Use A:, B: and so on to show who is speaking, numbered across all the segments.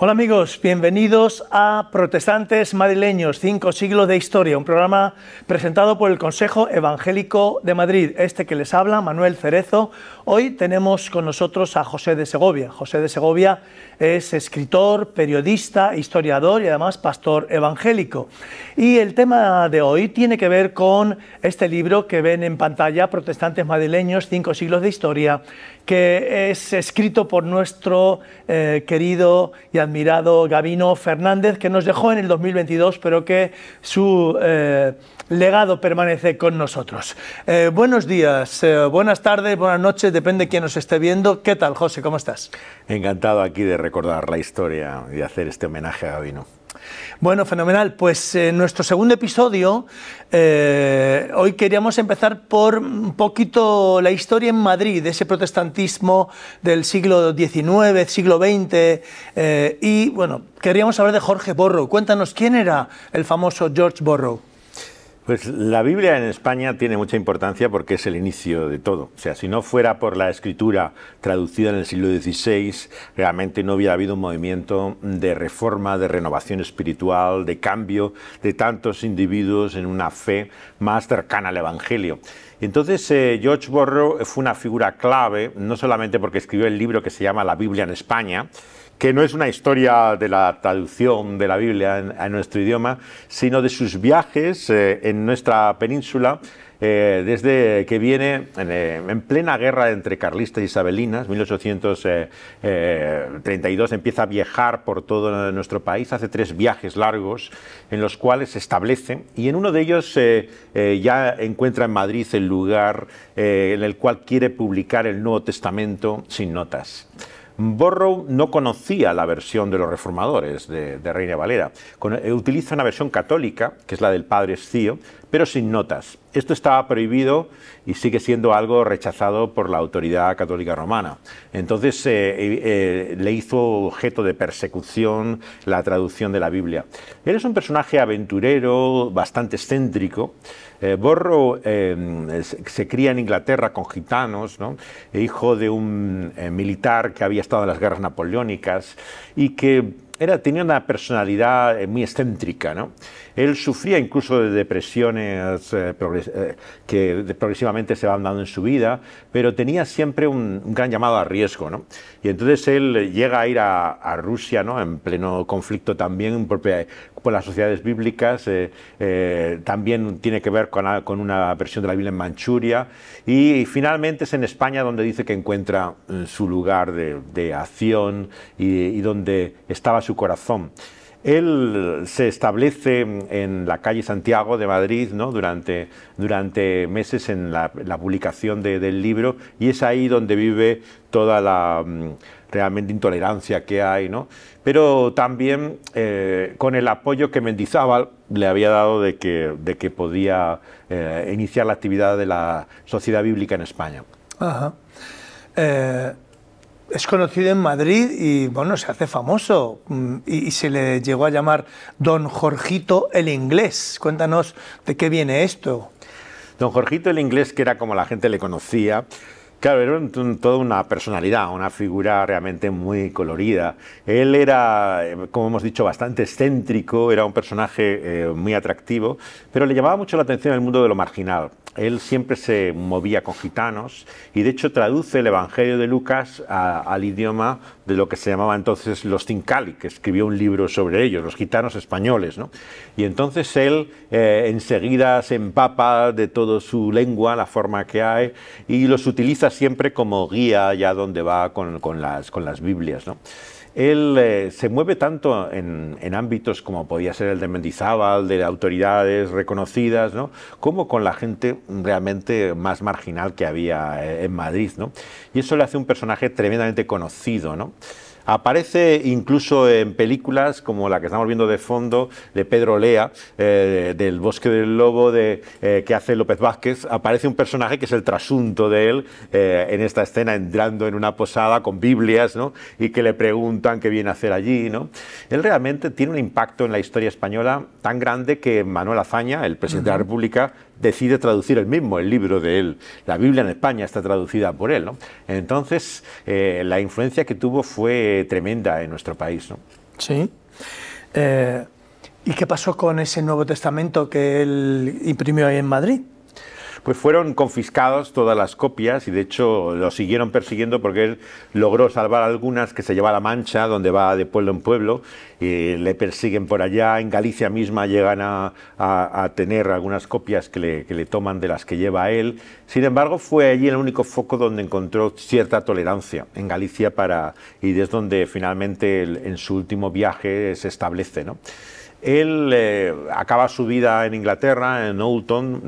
A: Hola amigos, bienvenidos a Protestantes Madrileños, 5 siglos de historia, un programa presentado por el Consejo Evangélico de Madrid. Este que les habla, Manuel Cerezo. Hoy tenemos con nosotros a José de Segovia. José de Segovia es escritor, periodista, historiador y además pastor evangélico. Y el tema de hoy tiene que ver con este libro que ven en pantalla, Protestantes Madrileños, 5 siglos de historia, que es escrito por nuestro querido y admirado Gabino Fernández, que nos dejó en el 2022, pero que su legado permanece con nosotros. Buenos días, buenas tardes, buenas noches, depende de quién nos esté viendo. ¿Qué tal, José? ¿Cómo estás?
B: Encantado aquí de recordar la historia y de hacer este homenaje a Gabino.
A: Bueno, fenomenal. Pues en nuestro segundo episodio, hoy queríamos empezar por un poquito la historia en Madrid, de ese protestantismo del siglo XIX, siglo XX, y bueno, queríamos hablar de Jorge Borrow. Cuéntanos, ¿quién era el famoso George Borrow?
B: Pues la Biblia en España tiene mucha importancia porque es el inicio de todo. O sea, si no fuera por la escritura traducida en el siglo XVI, realmente no hubiera habido un movimiento de reforma, de renovación espiritual, de cambio de tantos individuos en una fe más cercana al Evangelio. Entonces, George Borrow fue una figura clave, no solamente porque escribió el libro que se llama La Biblia en España, que no es una historia de la traducción de la Biblia en nuestro idioma, sino de sus viajes en nuestra península, desde que viene en plena guerra entre carlistas y isabelinas, 1832, empieza a viajar por todo nuestro país, hace 3 viajes largos en los cuales se establece, y en uno de ellos ya encuentra en Madrid el lugar en el cual quiere publicar el Nuevo Testamento sin notas. Borrow no conocía la versión de los reformadores de Reina Valera. Utiliza una versión católica, que es la del Padre Escío, pero sin notas. Esto estaba prohibido y sigue siendo algo rechazado por la autoridad católica romana. Entonces le hizo objeto de persecución la traducción de la Biblia. Él es un personaje aventurero, bastante excéntrico. Borrow se cría en Inglaterra con gitanos, ¿no? Hijo de un militar que había estado en las guerras napoleónicas y que tenía una personalidad muy excéntrica, ¿no? Él sufría incluso de depresiones que progresivamente se van dando en su vida, pero tenía siempre un gran llamado a riesgo, ¿no? Y entonces él llega a ir a Rusia, ¿no? En pleno conflicto también por las sociedades bíblicas, también tiene que ver con una versión de la Biblia en Manchuria, y finalmente es en España donde dice que encuentra su lugar de acción y donde estaba su corazón. Él se establece en la calle Santiago de Madrid, ¿no? durante meses en la publicación del libro, y es ahí donde vive toda la realmente intolerancia que hay, ¿no? Pero también con el apoyo que Mendizábal le había dado de que podía iniciar la actividad de la Sociedad Bíblica en España.
A: Ajá. Es conocido en Madrid y bueno, se hace famoso y se le llegó a llamar Don Jorgito el Inglés. Cuéntanos de qué viene esto.
B: Don Jorgito el Inglés, que era como la gente le conocía, claro, era toda una personalidad, una figura realmente muy colorida. Él era, como hemos dicho, bastante excéntrico, era un personaje muy atractivo, pero le llamaba mucho la atención el mundo de lo marginal. Él siempre se movía con gitanos y de hecho traduce el Evangelio de Lucas al idioma de lo que se llamaba entonces los Zincali, que escribió un libro sobre ellos, los gitanos españoles, ¿no? Y entonces él enseguida se empapa de toda su lengua, la forma que hay, y los utiliza siempre como guía allá donde va con las Biblias, ¿no? Él se mueve tanto en ámbitos como podía ser el de Mendizábal, de autoridades reconocidas, ¿no? Como con la gente realmente más marginal que había en Madrid, ¿no? Y eso le hace un personaje tremendamente conocido, ¿no? Aparece incluso en películas como la que estamos viendo de fondo, de Pedro Lea, del Bosque del Lobo, que hace López Vázquez. Aparece un personaje que es el trasunto de él en esta escena, entrando en una posada con Biblias, ¿no? Y que le preguntan qué viene a hacer allí, ¿no? Él realmente tiene un impacto en la historia española tan grande que Manuel Azaña, el presidente de la República, decide traducir él mismo el libro de él. La Biblia en España está traducida por él, ¿no? Entonces, la influencia que tuvo fue tremenda en nuestro país, ¿no?
A: Sí. ¿Y qué pasó con ese Nuevo Testamento que él imprimió ahí en Madrid?
B: Pues fueron confiscados todas las copias y de hecho lo siguieron persiguiendo porque él logró salvar algunas que se lleva a La Mancha, donde va de pueblo en pueblo, y le persiguen por allá. En Galicia misma llegan a tener algunas copias que le toman de las que lleva él. Sin embargo, fue allí el único foco donde encontró cierta tolerancia en Galicia y desde donde finalmente en su último viaje se establece, ¿no? Él acaba su vida en Inglaterra, en Oulton,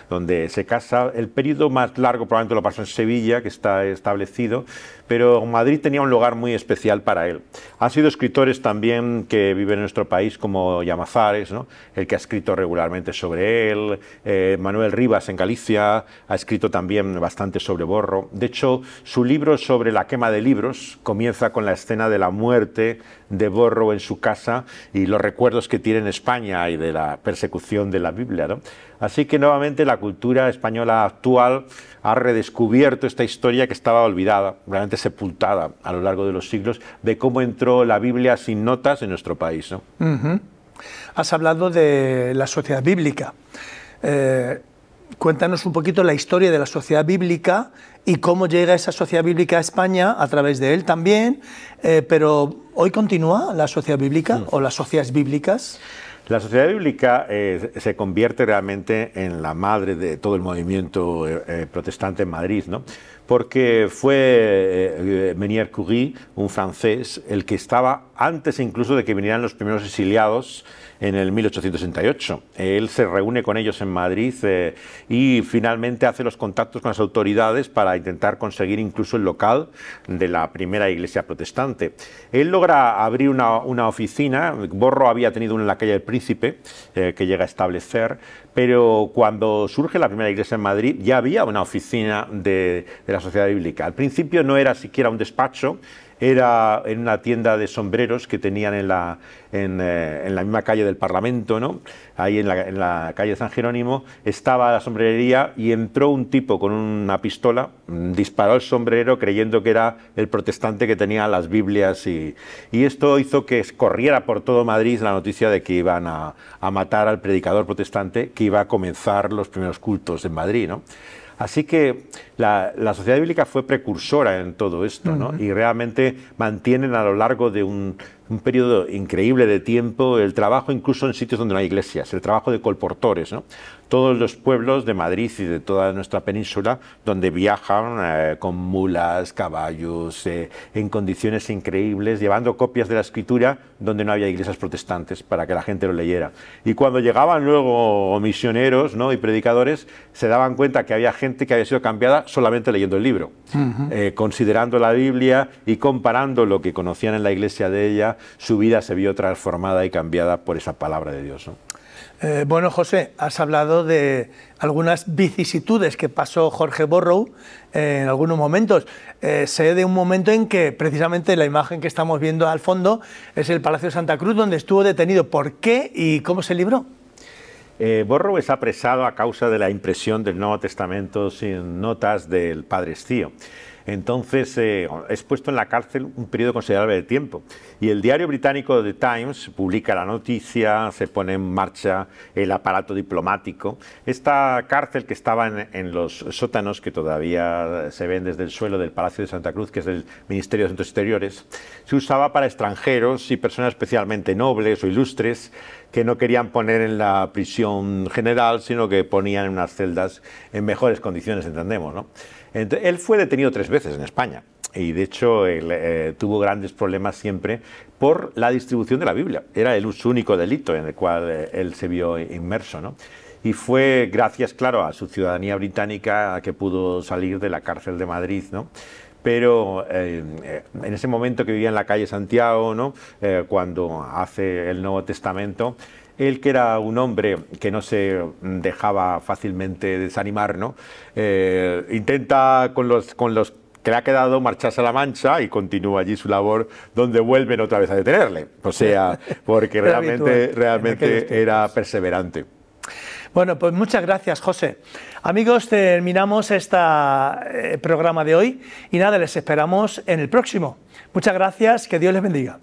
B: donde se casa. El periodo más largo probablemente lo pasó en Sevilla, que está establecido, pero Madrid tenía un lugar muy especial para él. Ha sido escritores también que viven en nuestro país, como Llamazares, ¿no?, el que ha escrito regularmente sobre él. Manuel Rivas en Galicia ha escrito también bastante sobre Borro. De hecho, su libro sobre la quema de libros comienza con la escena de la muerte de Borro en su casa y los recuerdos que tiene en España y de la persecución de la Biblia, ¿no? Así que nuevamente la cultura española actual ha redescubierto esta historia que estaba olvidada, realmente sepultada a lo largo de los siglos, de cómo entró la Biblia sin notas en nuestro país, ¿no?
A: Has hablado de la sociedad bíblica. Cuéntanos un poquito la historia de la sociedad bíblica y cómo llega esa sociedad bíblica a España a través de él también, pero ¿hoy continúa la sociedad bíblica o las sociedades bíblicas?
B: La sociedad bíblica se convierte realmente en la madre de todo el movimiento protestante en Madrid, ¿no? Porque fue Menier Curie, un francés, el que estaba antes incluso de que vinieran los primeros exiliados en el 1868. Él se reúne con ellos en Madrid y finalmente hace los contactos con las autoridades para intentar conseguir incluso el local de la primera iglesia protestante. Él logra abrir una oficina. Borro había tenido una en la calle del Príncipe, que llega a establecer, pero cuando surge la primera iglesia en Madrid ya había una oficina de la sociedad bíblica. Al principio no era siquiera un despacho, era en una tienda de sombreros que tenían en la misma calle del Parlamento, ¿no? Ahí en la calle de San Jerónimo estaba la sombrerería y entró un tipo con una pistola, disparó el sombrero creyendo que era el protestante que tenía las Biblias y esto hizo que corriera por todo Madrid la noticia de que iban a matar al predicador protestante, que iba a comenzar los primeros cultos en Madrid, ¿no? Así que la sociedad bíblica fue precursora en todo esto, ¿no? Y realmente mantienen a lo largo de un periodo increíble de tiempo el trabajo incluso en sitios donde no hay iglesias, el trabajo de colportores, ¿no? Todos los pueblos de Madrid y de toda nuestra península donde viajan con mulas, caballos, en condiciones increíbles, llevando copias de la escritura donde no había iglesias protestantes para que la gente lo leyera. Y cuando llegaban luego misioneros, ¿no?, y predicadores, se daban cuenta que había gente que había sido cambiada solamente leyendo el libro, considerando la Biblia y comparando lo que conocían en la iglesia de ella, su vida se vio transformada y cambiada por esa palabra de Dios, ¿no?
A: Bueno, José, has hablado de algunas vicisitudes que pasó Jorge Borrow en algunos momentos. Sé de un momento en que precisamente la imagen que estamos viendo al fondo es el Palacio de Santa Cruz, donde estuvo detenido. ¿Por qué y cómo se libró?
B: Borrow es apresado a causa de la impresión del Nuevo Testamento sin notas del Padre Estío. Entonces es puesto en la cárcel un periodo considerable de tiempo y el diario británico The Times publica la noticia, se pone en marcha el aparato diplomático. Esta cárcel que estaba en los sótanos que todavía se ven desde el suelo del Palacio de Santa Cruz, que es del Ministerio de Asuntos Exteriores, se usaba para extranjeros y personas especialmente nobles o ilustres que no querían poner en la prisión general, sino que ponían en unas celdas en mejores condiciones, entendemos, ¿no? Entonces, él fue detenido 3 veces en España y de hecho él, tuvo grandes problemas siempre por la distribución de la Biblia. Era el único delito en el cual él se vio inmerso, ¿no? Y fue gracias, claro, a su ciudadanía británica que pudo salir de la cárcel de Madrid, ¿no? Pero en ese momento que vivía en la calle Santiago, ¿no?, cuando hace el Nuevo Testamento, él, que era un hombre que no se dejaba fácilmente desanimar, ¿no?, intenta con los que le ha quedado marcharse a La Mancha y continúa allí su labor, donde vuelven otra vez a detenerle. O sea, porque realmente era perseverante.
A: Bueno, pues muchas gracias, José. Amigos, terminamos este programa de hoy y nada, les esperamos en el próximo. Muchas gracias, que Dios les bendiga.